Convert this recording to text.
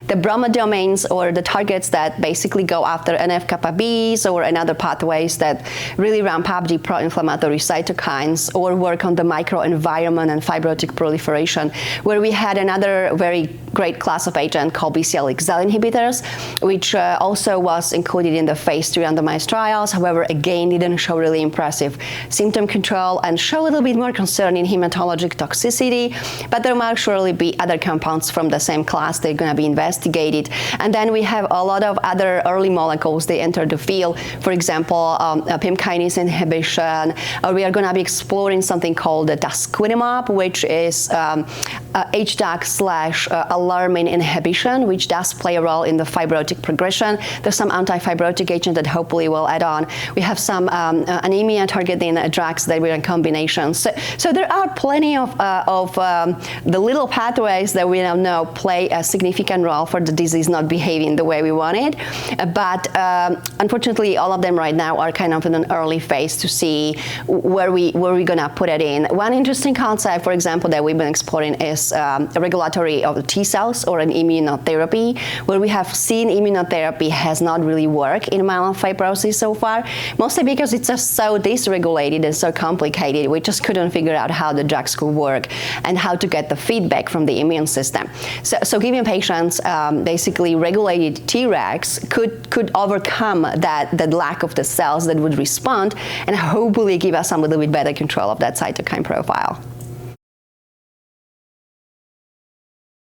The bromodomains, or the targets that basically go after NF-kappa-Bs or another pathways that really ramp up the pro-inflammatory cytokines or work on the microenvironment and fibrotic proliferation, where we had another very great class of agent called BExel inhibitors, which also was included in the phase 3 randomized trials. However, again, didn't show really impressive symptom control and show a little bit more concern in hematologic toxicity, but there might surely be other compounds from the same class that are going to be investigated. And then we have a lot of other early molecules they enter the field. For example, PIM kinase inhibition. We are going to be exploring something called the Tasquinimod, which is HDAC/alarmin inhibition, which does play a role in the fibrotic progression. There's some anti-fibrotic agent that hopefully will add on. We have some anemia targeting drugs that we're in combination. So there are plenty of the little pathways that we now know play a significant role for the disease not behaving the way we want it. But unfortunately, all of them right now are kind of in an early phase to see where we're going to put it in. One interesting concept, for example, that we've been exploring is regulatory of the T cells or an immunotherapy, where we have seen immunotherapy has not really worked in myelofibrosis so far, mostly because it's just so dysregulated and so complicated. We just couldn't figure out how the drugs could work and how to get the feedback from the immune system. So giving patients basically regulated Tregs could overcome that lack of the cells that would respond and hopefully give us some little bit better control of that cytokine profile.